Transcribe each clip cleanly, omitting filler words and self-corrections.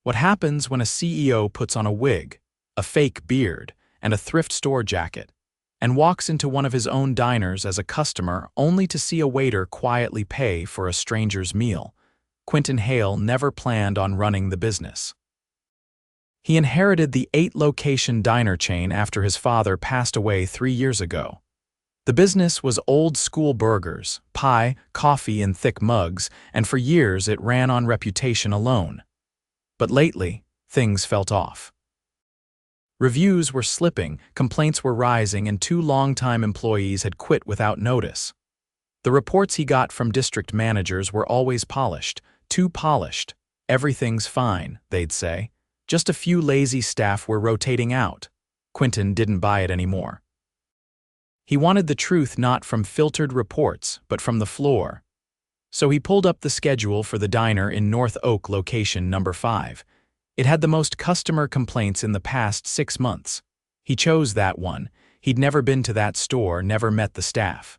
What happens when a CEO puts on a wig, a fake beard, and a thrift store jacket, and walks into one of his own diners as a customer only to see a waiter quietly pay for a stranger's meal? Quinton Hale never planned on running the business. He inherited the 8-location diner chain after his father passed away 3 years ago. The business was old-school burgers, pie, coffee in thick mugs, and for years it ran on reputation alone. But lately, things felt off. Reviews were slipping, complaints were rising, and 2 longtime employees had quit without notice. The reports he got from district managers were always polished, too polished. "Everything's fine," they'd say. Just a few lazy staff were rotating out. Quinton didn't buy it anymore. He wanted the truth not from filtered reports, but from the floor. So he pulled up the schedule for the diner in North Oak location number 5. It had the most customer complaints in the past 6 months. He chose that one. He'd never been to that store, never met the staff.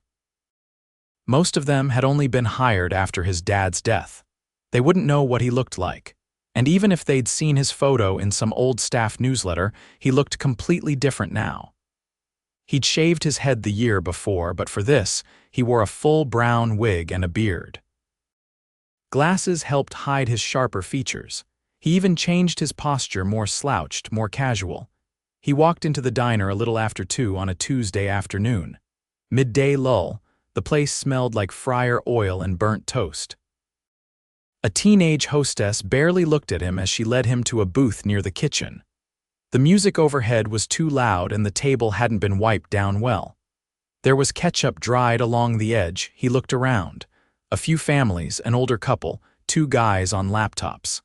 Most of them had only been hired after his dad's death. They wouldn't know what he looked like. And even if they'd seen his photo in some old staff newsletter, he looked completely different now. He'd shaved his head the year before, but for this, he wore a full brown wig and a beard. Glasses helped hide his sharper features. He even changed his posture, more slouched, more casual. He walked into the diner a little after 2 on a Tuesday afternoon. Midday lull, the place smelled like fryer oil and burnt toast. A teenage hostess barely looked at him as she led him to a booth near the kitchen. The music overhead was too loud and the table hadn't been wiped down well. There was ketchup dried along the edge. He looked around. A few families, an older couple, 2 guys on laptops.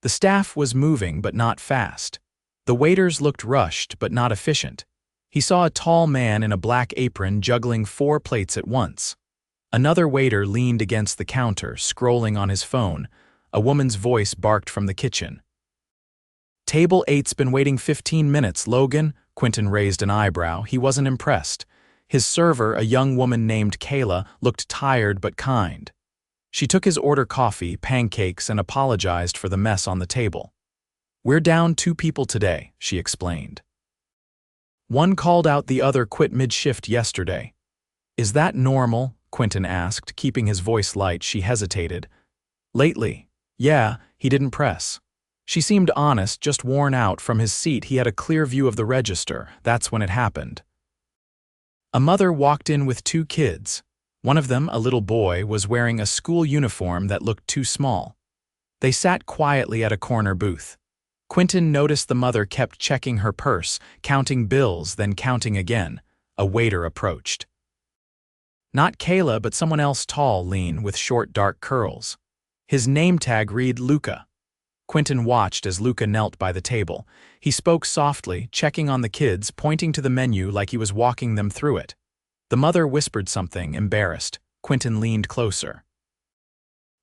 The staff was moving but not fast. The waiters looked rushed but not efficient. He saw a tall man in a black apron juggling 4 plates at once. Another waiter leaned against the counter, scrolling on his phone. A woman's voice barked from the kitchen. "Table 8's been waiting 15 minutes, Logan." Quinton raised an eyebrow. He wasn't impressed. His server, a young woman named Kayla, looked tired but kind. She took his order coffee, pancakes, and apologized for the mess on the table. "We're down 2 people today," she explained. "One called out, the other quit mid-shift yesterday." "Is that normal?" Quinton asked, keeping his voice light. She hesitated. "Lately, yeah," he didn't press. She seemed honest, just worn out. From his seat, he had a clear view of the register. That's when it happened. A mother walked in with 2 kids. One of them, a little boy, was wearing a school uniform that looked too small. They sat quietly at a corner booth. Quinton noticed the mother kept checking her purse, counting bills, then counting again. A waiter approached. Not Kayla, but someone else, tall, lean, with short, dark curls. His name tag read Luca. Quinton watched as Luca knelt by the table. He spoke softly, checking on the kids, pointing to the menu like he was walking them through it. The mother whispered something, embarrassed. Quinton leaned closer.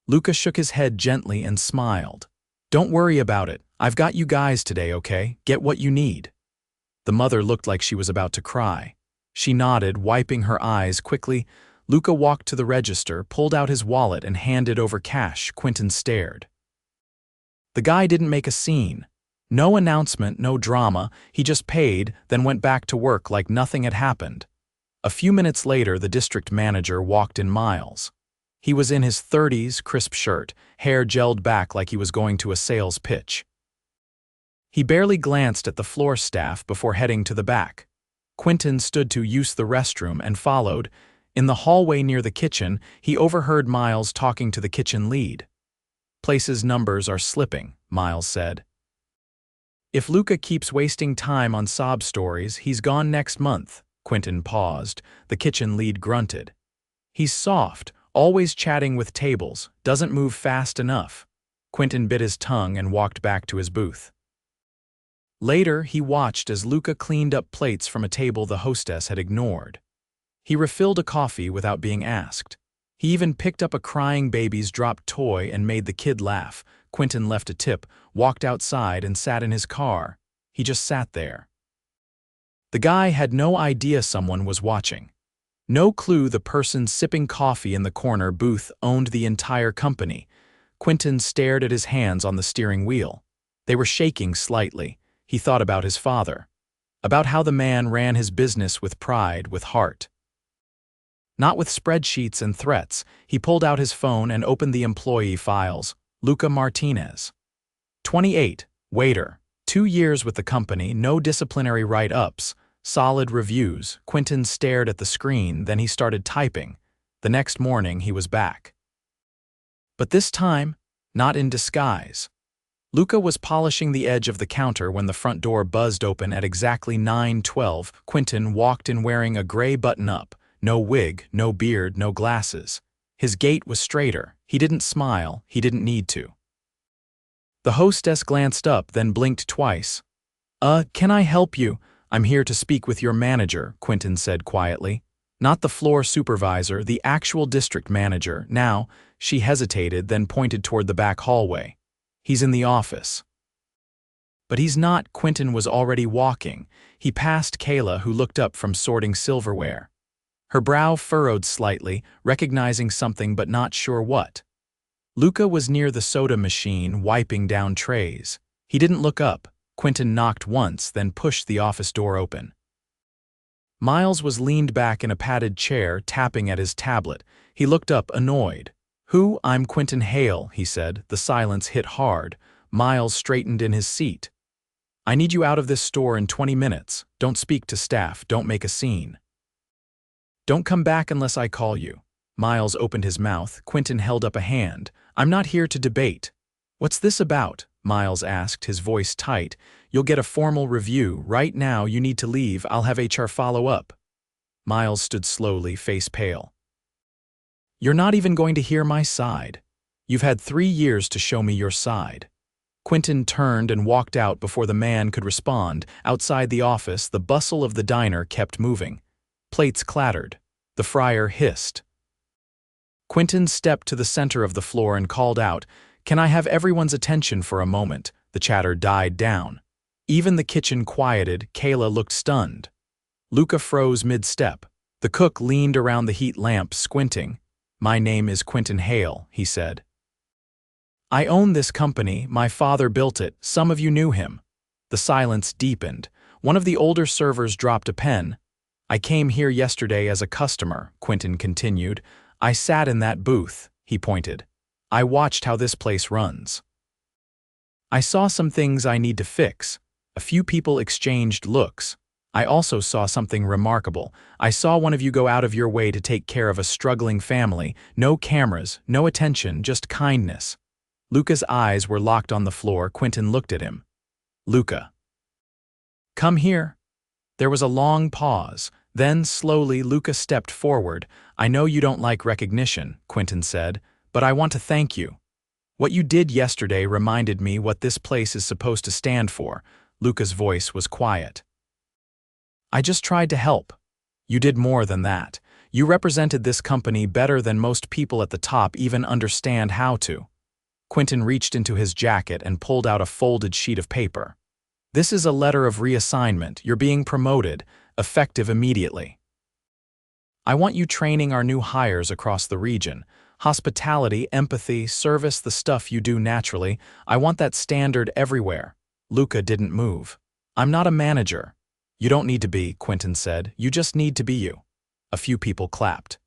Luca shook his head gently and smiled. "Don't worry about it. I've got you guys today, okay? Get what you need." The mother looked like she was about to cry. She nodded, wiping her eyes quickly. Luca walked to the register, pulled out his wallet, and handed over cash. Quinton stared. The guy didn't make a scene. No announcement, no drama. He just paid, then went back to work like nothing had happened. A few minutes later, the district manager walked in. Miles. He was in his 30s, crisp shirt, hair gelled back like he was going to a sales pitch. He barely glanced at the floor staff before heading to the back. Quinton stood to use the restroom and followed. In the hallway near the kitchen, he overheard Miles talking to the kitchen lead. "Place's numbers are slipping," Miles said. "If Luca keeps wasting time on sob stories, he's gone next month." Quinton paused. The kitchen lead grunted. "He's soft, always chatting with tables, doesn't move fast enough." Quinton bit his tongue and walked back to his booth. Later, he watched as Luca cleaned up plates from a table the hostess had ignored. He refilled a coffee without being asked. He even picked up a crying baby's dropped toy and made the kid laugh. Quinton left a tip, walked outside, and sat in his car. He just sat there. The guy had no idea someone was watching. No clue the person sipping coffee in the corner booth owned the entire company. Quinton stared at his hands on the steering wheel. They were shaking slightly. He thought about his father. About how the man ran his business with pride, with heart. Not with spreadsheets and threats. He pulled out his phone and opened the employee files. Luca Martinez. 28, waiter. 2 years with the company, no disciplinary write-ups, solid reviews. Quinton stared at the screen, then he started typing. The next morning he was back. But this time, not in disguise. Luca was polishing the edge of the counter when the front door buzzed open at exactly 9:12. Quinton walked in wearing a gray button-up. No wig, no beard, no glasses. His gait was straighter. He didn't smile. He didn't need to. The hostess glanced up, then blinked twice. Can I help you? I'm here to speak with your manager, Quinton said quietly. Not the floor supervisor, the actual district manager. Now, she hesitated, then pointed toward the back hallway. He's in the office. But he's not. Quinton was already walking. He passed Kayla, who looked up from sorting silverware. Her brow furrowed slightly, recognizing something but not sure what. Luca was near the soda machine, wiping down trays. He didn't look up. Quinton knocked once, then pushed the office door open. Miles was leaned back in a padded chair, tapping at his tablet. He looked up, annoyed. "Who? I'm Quinton Hale," he said. The silence hit hard. Miles straightened in his seat. "I need you out of this store in 20 minutes. Don't speak to staff. Don't make a scene. Don't come back unless I call you." Miles opened his mouth. Quinton held up a hand. "I'm not here to debate." "What's this about?" Miles asked, his voice tight. "You'll get a formal review. Right now, you need to leave. I'll have HR follow up." Miles stood slowly, face pale. "You're not even going to hear my side. You've had 3 years to show me your side." Quinton turned and walked out before the man could respond. Outside the office, the bustle of the diner kept moving. Plates clattered. The fryer hissed. Quinton stepped to the center of the floor and called out, "Can I have everyone's attention for a moment?" The chatter died down. Even the kitchen quieted. Kayla looked stunned. Luca froze mid-step. The cook leaned around the heat lamp, squinting. "My name is Quinton Hale," he said. "I own this company. My father built it. Some of you knew him." The silence deepened. One of the older servers dropped a pen. "I came here yesterday as a customer," Quinton continued. "I sat in that booth," he pointed. "I watched how this place runs. I saw some things I need to fix." A few people exchanged looks. "I also saw something remarkable. I saw one of you go out of your way to take care of a struggling family. No cameras, no attention, just kindness." Luca's eyes were locked on the floor. Quinton looked at him. "Luca. Come here." There was a long pause. Then, slowly, Luca stepped forward. "I know you don't like recognition," Quinton said, "but I want to thank you. What you did yesterday reminded me what this place is supposed to stand for." Luca's voice was quiet. "I just tried to help. You did more than that. You represented this company better than most people at the top even understand how to." Quinton reached into his jacket and pulled out a folded sheet of paper. "This is a letter of reassignment. You're being promoted, effective immediately. I want you training our new hires across the region. Hospitality, empathy, service, the stuff you do naturally. I want that standard everywhere." Luca didn't move. "I'm not a manager." "You don't need to be," Quinton said. "You just need to be you." A few people clapped.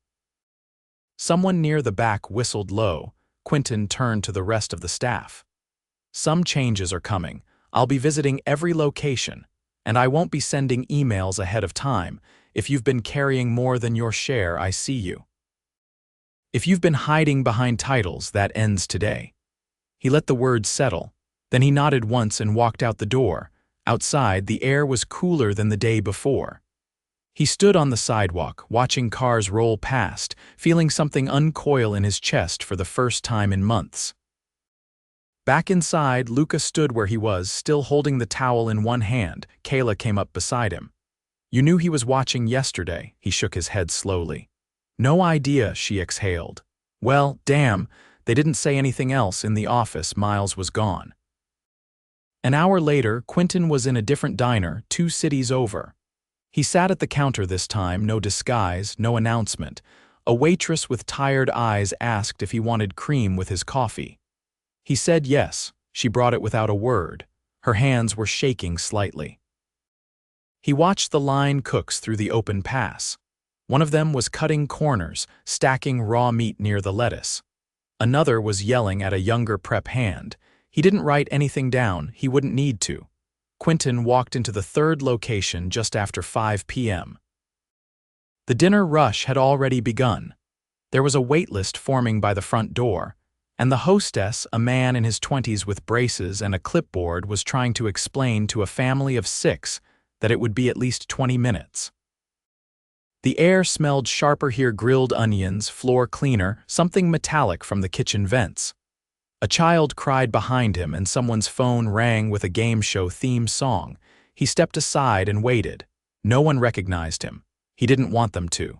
Someone near the back whistled low. Quinton turned to the rest of the staff. "Some changes are coming. I'll be visiting every location, and I won't be sending emails ahead of time. If you've been carrying more than your share, I see you. If you've been hiding behind titles, that ends today." He let the words settle. Then he nodded once and walked out the door. Outside, the air was cooler than the day before. He stood on the sidewalk, watching cars roll past, feeling something uncoil in his chest for the first time in months. Back inside, Luca stood where he was, still holding the towel in one hand. Kayla came up beside him. "You knew he was watching yesterday," he shook his head slowly. "No idea," she exhaled. "Well, damn, they didn't say anything else." In the office, Miles was gone. An hour later, Quinton was in a different diner, 2 cities over. He sat at the counter this time, no disguise, no announcement. A waitress with tired eyes asked if he wanted cream with his coffee. He said yes. She brought it without a word. Her hands were shaking slightly. He watched the line cooks through the open pass. One of them was cutting corners, stacking raw meat near the lettuce. Another was yelling at a younger prep hand. He didn't write anything down, he wouldn't need to. Quinton walked into the third location just after 5 p.m. The dinner rush had already begun. There was a wait list forming by the front door, and the hostess, a man in his 20s with braces and a clipboard, was trying to explain to a family of 6 that it would be at least 20 minutes. The air smelled sharper here: grilled onions, floor cleaner, something metallic from the kitchen vents. A child cried behind him and someone's phone rang with a game show theme song. He stepped aside and waited. No one recognized him. He didn't want them to.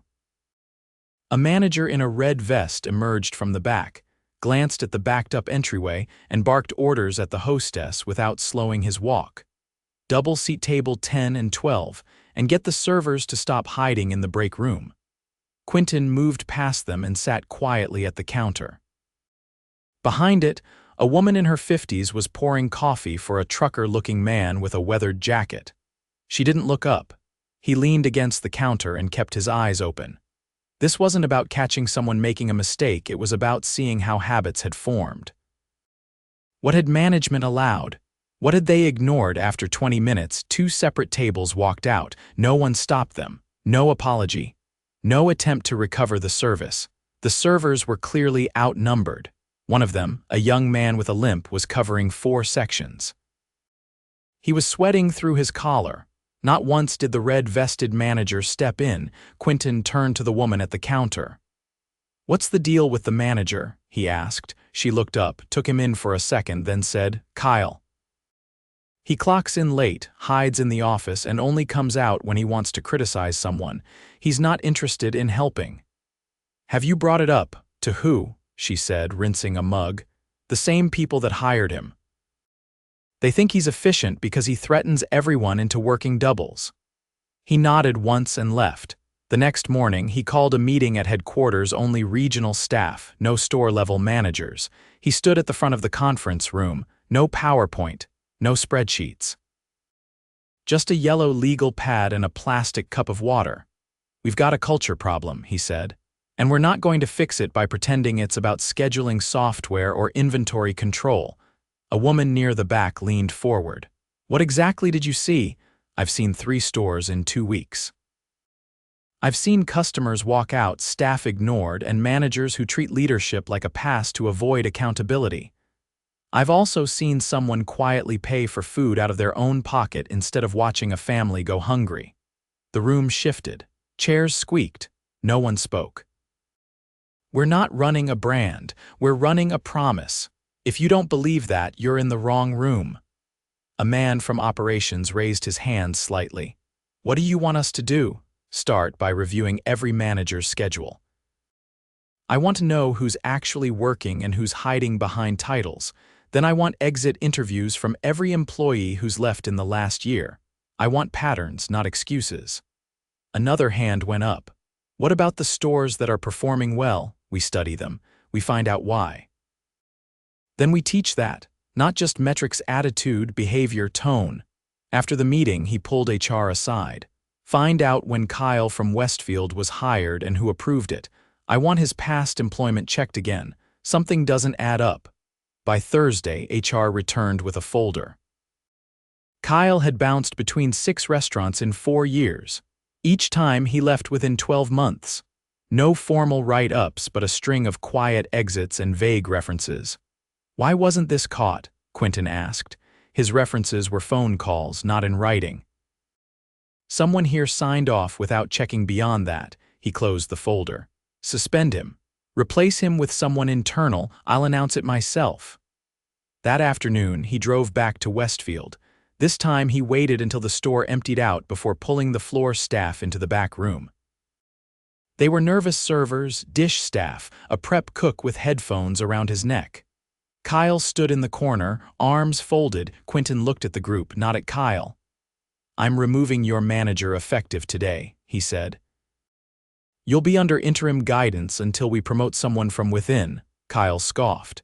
A manager in a red vest emerged from the back, glanced at the backed-up entryway, and barked orders at the hostess without slowing his walk. Double seat table 10 and 12, and get the servers to stop hiding in the break room. Quinton moved past them and sat quietly at the counter. Behind it, a woman in her 50s was pouring coffee for a trucker-looking man with a weathered jacket. She didn't look up. He leaned against the counter and kept his eyes open. This wasn't about catching someone making a mistake, it was about seeing how habits had formed. What had management allowed? What had they ignored? After 20 minutes, 2 separate tables walked out. No one stopped them. No apology. No attempt to recover the service. The servers were clearly outnumbered. One of them, a young man with a limp, was covering 4 sections. He was sweating through his collar. Not once did the red-vested manager step in. Quinton turned to the woman at the counter. "What's the deal with the manager?" he asked. She looked up, took him in for a second, then said, "Kyle. He clocks in late, hides in the office, and only comes out when he wants to criticize someone. He's not interested in helping." "Have you brought it up?" "To who?" she said, rinsing a mug. "The same people that hired him. They think he's efficient because he threatens everyone into working doubles." He nodded once and left. The next morning, he called a meeting at headquarters, only regional staff, no store-level managers. He stood at the front of the conference room, no PowerPoint, no spreadsheets. Just a yellow legal pad and a plastic cup of water. "We've got a culture problem," he said, "and we're not going to fix it by pretending it's about scheduling software or inventory control." A woman near the back leaned forward. "What exactly did you see?" "I've seen 3 stores in 2 weeks. I've seen customers walk out, staff ignored, and managers who treat leadership like a pass to avoid accountability. I've also seen someone quietly pay for food out of their own pocket instead of watching a family go hungry." The room shifted. Chairs squeaked. No one spoke. "We're not running a brand. We're running a promise. If you don't believe that, you're in the wrong room." A man from operations raised his hand slightly. "What do you want us to do?" "Start by reviewing every manager's schedule. I want to know who's actually working and who's hiding behind titles. Then I want exit interviews from every employee who's left in the last year. I want patterns, not excuses." Another hand went up. "What about the stores that are performing well? We study them. We find out why. Then we teach that, not just metrics, attitude, behavior, tone." After the meeting, he pulled HR aside. "Find out when Kyle from Westfield was hired and who approved it. I want his past employment checked again. Something doesn't add up." By Thursday, HR returned with a folder. Kyle had bounced between 6 restaurants in 4 years. Each time he left within 12 months. No formal write-ups, but a string of quiet exits and vague references. "Why wasn't this caught?" Quinton asked. His references were phone calls, not in writing. "Someone here signed off without checking beyond that." He closed the folder. "Suspend him. Replace him with someone internal. I'll announce it myself." That afternoon, he drove back to Westfield. This time, he waited until the store emptied out before pulling the floor staff into the back room. They were nervous servers, dish staff, a prep cook with headphones around his neck. Kyle stood in the corner, arms folded. Quinton looked at the group, not at Kyle. "I'm removing your manager effective today," he said. "You'll be under interim guidance until we promote someone from within," Kyle scoffed.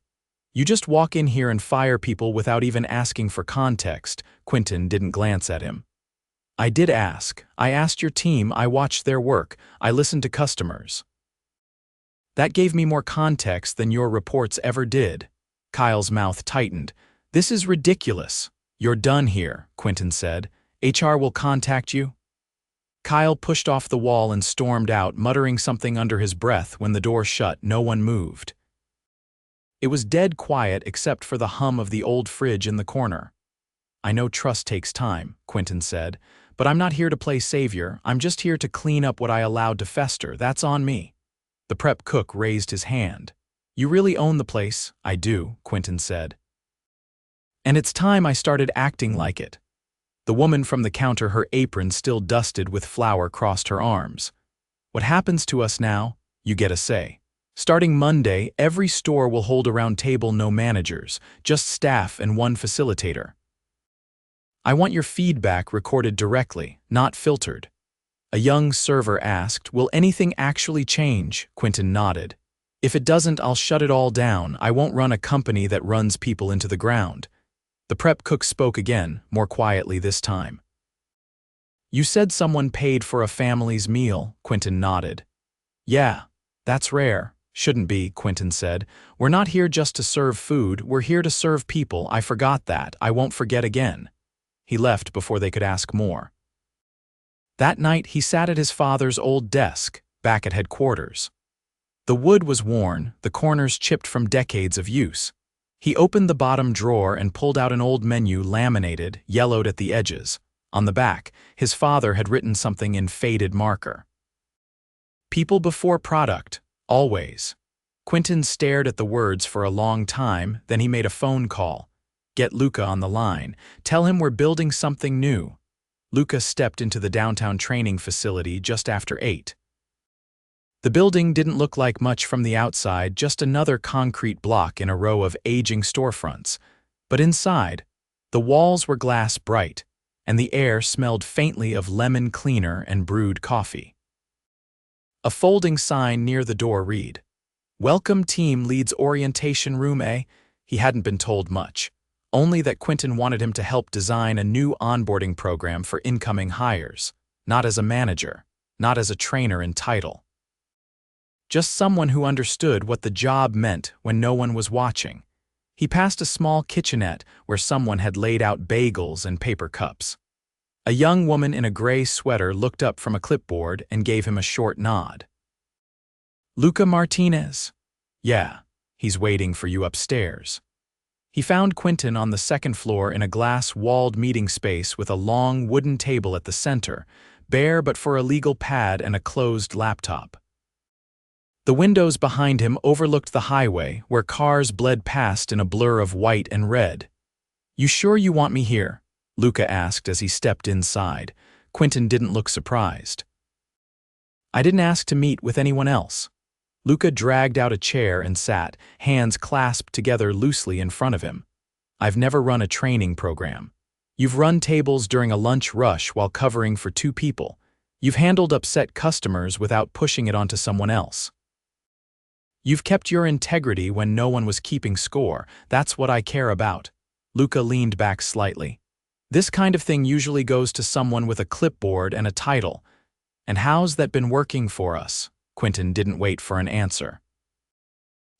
You just walk in here and fire people without even asking for context. Quinton didn't glance at him. I did ask. I asked your team, I watched their work, I listened to customers. That gave me more context than your reports ever did. Kyle's mouth tightened. This is ridiculous. You're done here, Quinton said. HR will contact you. Kyle pushed off the wall and stormed out, muttering something under his breath. When the door shut, no one moved. It was dead quiet except for the hum of the old fridge in the corner. I know trust takes time, Quinton said, but I'm not here to play savior. I'm just here to clean up what I allowed to fester. That's on me. The prep cook raised his hand. You really own the place. I do, Quinton said. And it's time I started acting like it. The woman from the counter, her apron still dusted with flour, crossed her arms. What happens to us now? You get a say. Starting Monday, every store will hold a round table, no managers, just staff and one facilitator. I want your feedback recorded directly, not filtered. A young server asked, will anything actually change? Quinton nodded. If it doesn't, I'll shut it all down. I won't run a company that runs people into the ground. The prep cook spoke again, more quietly this time. You said someone paid for a family's meal, Quinton nodded. Yeah, that's rare. Shouldn't be, Quinton said. We're not here just to serve food, we're here to serve people. I forgot that. I won't forget again. He left before they could ask more. That night, he sat at his father's old desk, back at headquarters. The wood was worn, the corners chipped from decades of use. He opened the bottom drawer and pulled out an old menu, laminated, yellowed at the edges. On the back, his father had written something in faded marker. People before product, always. Quinton stared at the words for a long time, then he made a phone call. Get Luca on the line. Tell him we're building something new. Luca stepped into the downtown training facility just after 8. The building didn't look like much from the outside, just another concrete block in a row of aging storefronts. But inside, the walls were glass bright, and the air smelled faintly of lemon cleaner and brewed coffee. A folding sign near the door read, Welcome team leads orientation room A. He hadn't been told much, only that Quinton wanted him to help design a new onboarding program for incoming hires, not as a manager, not as a trainer in title. Just someone who understood what the job meant when no one was watching. He passed a small kitchenette where someone had laid out bagels and paper cups. A young woman in a gray sweater looked up from a clipboard and gave him a short nod. Luca Martinez? Yeah, he's waiting for you upstairs. He found Quinton on the second floor in a glass-walled meeting space with a long wooden table at the center, bare but for a legal pad and a closed laptop. The windows behind him overlooked the highway, where cars bled past in a blur of white and red. You sure you want me here? Luca asked as he stepped inside. Quinton didn't look surprised. I didn't ask to meet with anyone else. Luca dragged out a chair and sat, hands clasped together loosely in front of him. I've never run a training program. You've run tables during a lunch rush while covering for 2 people. You've handled upset customers without pushing it onto someone else. You've kept your integrity when no one was keeping score. That's what I care about. Luca leaned back slightly. This kind of thing usually goes to someone with a clipboard and a title. And how's that been working for us? Quinton didn't wait for an answer.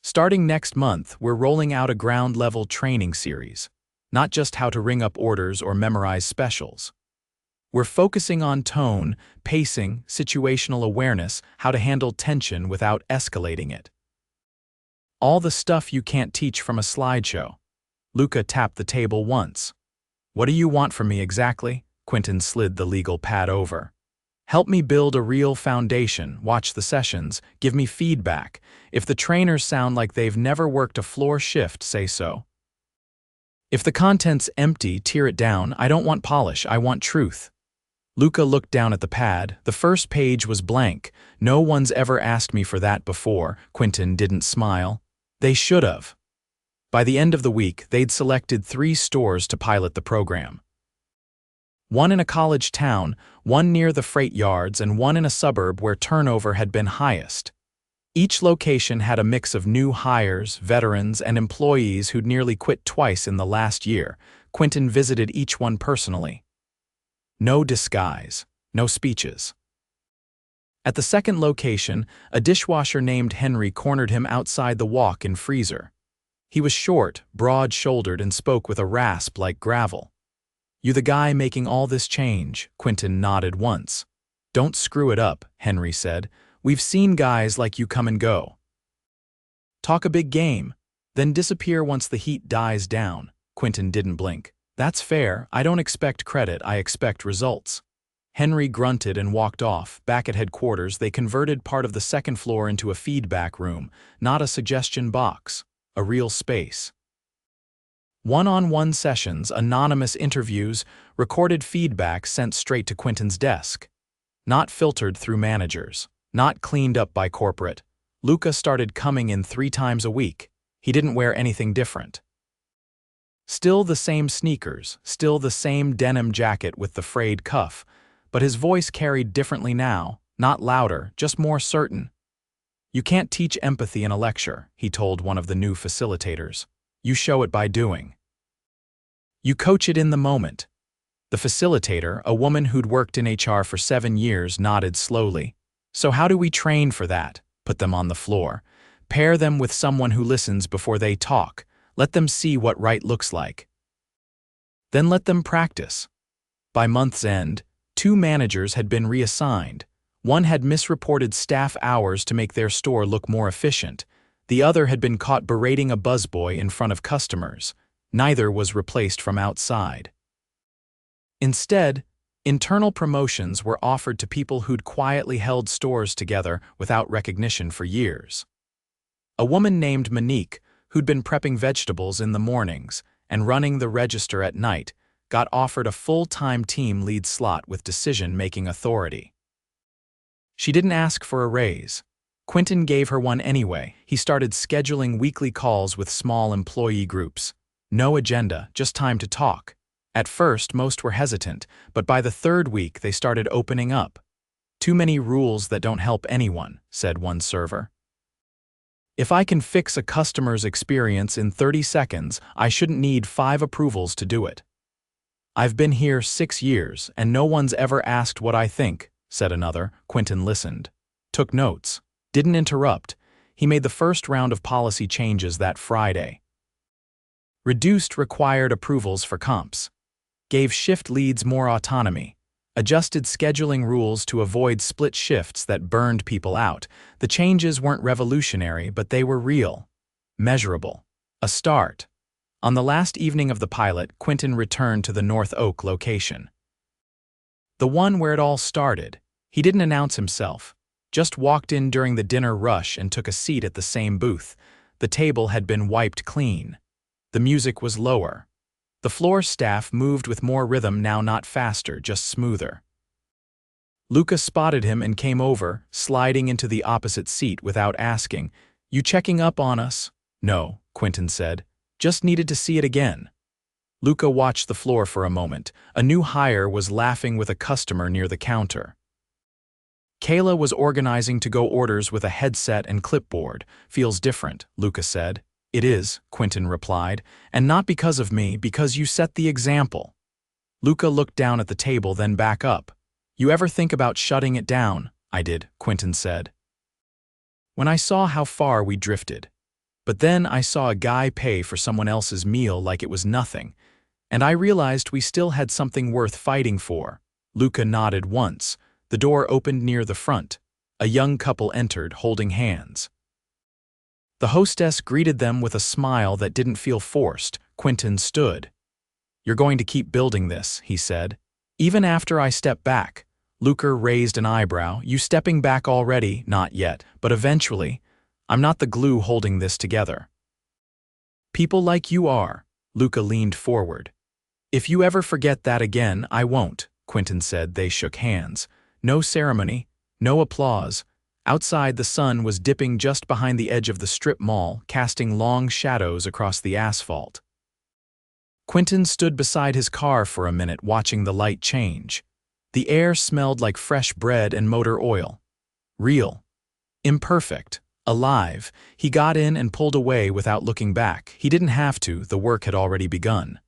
Starting next month, we're rolling out a ground-level training series. Not just how to ring up orders or memorize specials. We're focusing on tone, pacing, situational awareness, how to handle tension without escalating it. All the stuff you can't teach from a slideshow. Luca tapped the table once. What do you want from me exactly? Quinton slid the legal pad over. Help me build a real foundation, watch the sessions, give me feedback. If the trainers sound like they've never worked a floor shift, say so. If the content's empty, tear it down. I don't want polish, I want truth. Luca looked down at the pad. The first page was blank. No one's ever asked me for that before. Quinton didn't smile. They should have. By the end of the week, they'd selected 3 stores to pilot the program. One in a college town, one near the freight yards, and one in a suburb where turnover had been highest. Each location had a mix of new hires, veterans, and employees who'd nearly quit twice in the last year. Quinton visited each one personally. No disguise, no speeches. At the second location, a dishwasher named Henry cornered him outside the walk-in freezer. He was short, broad-shouldered, and spoke with a rasp like gravel. "You the guy making all this change?" Quinton nodded once. "Don't screw it up," Henry said. "We've seen guys like you come and go. Talk a big game, then disappear once the heat dies down." Quinton didn't blink. "That's fair. I don't expect credit, I expect results." Henry grunted and walked off. Back at headquarters, they converted part of the second floor into a feedback room, not a suggestion box, a real space. One-on-one sessions, anonymous interviews, recorded feedback sent straight to Quinton's desk. Not filtered through managers, not cleaned up by corporate. Luca started coming in 3 times a week. He didn't wear anything different. Still the same sneakers, still the same denim jacket with the frayed cuff, but his voice carried differently now, not louder, just more certain. "You can't teach empathy in a lecture," he told one of the new facilitators. "You show it by doing. You coach it in the moment." The facilitator, a woman who'd worked in HR for 7 years, nodded slowly. "So how do we train for that? Put them on the floor. Pair them with someone who listens before they talk. Let them see what right looks like. Then let them practice." By month's end, 2 managers had been reassigned. One had misreported staff hours to make their store look more efficient. The other had been caught berating a busboy in front of customers. Neither was replaced from outside. Instead, internal promotions were offered to people who'd quietly held stores together without recognition for years. A woman named Monique, who'd been prepping vegetables in the mornings and running the register at night, got offered a full-time team lead slot with decision-making authority. She didn't ask for a raise. Quinton gave her one anyway. He started scheduling weekly calls with small employee groups. No agenda, just time to talk. At first, most were hesitant, but by the 3rd week, they started opening up. "Too many rules that don't help anyone," said one server. "If I can fix a customer's experience in 30 seconds, I shouldn't need 5 approvals to do it." "I've been here 6 years, and no one's ever asked what I think," said another. Quinton listened, took notes, didn't interrupt. He made the first round of policy changes that Friday. Reduced required approvals for comps. Gave shift leads more autonomy. Adjusted scheduling rules to avoid split shifts that burned people out. The changes weren't revolutionary, but they were real. Measurable. A start. On the last evening of the pilot, Quinton returned to the North Oak location. The one where it all started. He didn't announce himself, just walked in during the dinner rush and took a seat at the same booth. The table had been wiped clean. The music was lower. The floor staff moved with more rhythm now, not faster, just smoother. Luca spotted him and came over, sliding into the opposite seat without asking. "You checking up on us?" "No," Quinton said. "Just needed to see it again." Luca watched the floor for a moment. A new hire was laughing with a customer near the counter. Kayla was organizing to-go orders with a headset and clipboard. "Feels different," Luca said. "It is," Quinton replied, "and not because of me, because you set the example." Luca looked down at the table, then back up. "You ever think about shutting it down?" "I did," Quinton said. "When I saw how far we drifted. But then I saw a guy pay for someone else's meal like it was nothing, and I realized we still had something worth fighting for." Luca nodded once. The door opened near the front. A young couple entered, holding hands. The hostess greeted them with a smile that didn't feel forced. Quinton stood. "You're going to keep building this," he said. "Even after I step back." Luca raised an eyebrow. "You stepping back already?" "Not yet, but eventually. I'm not the glue holding this together." "People like you are." Luca leaned forward. "If you ever forget that again, I won't," Quinton said. They shook hands. No ceremony, no applause. Outside, the sun was dipping just behind the edge of the strip mall, casting long shadows across the asphalt. Quinton stood beside his car for a minute, watching the light change. The air smelled like fresh bread and motor oil. Real. Imperfect. Alive, he got in and pulled away without looking back. He didn't have to, the work had already begun.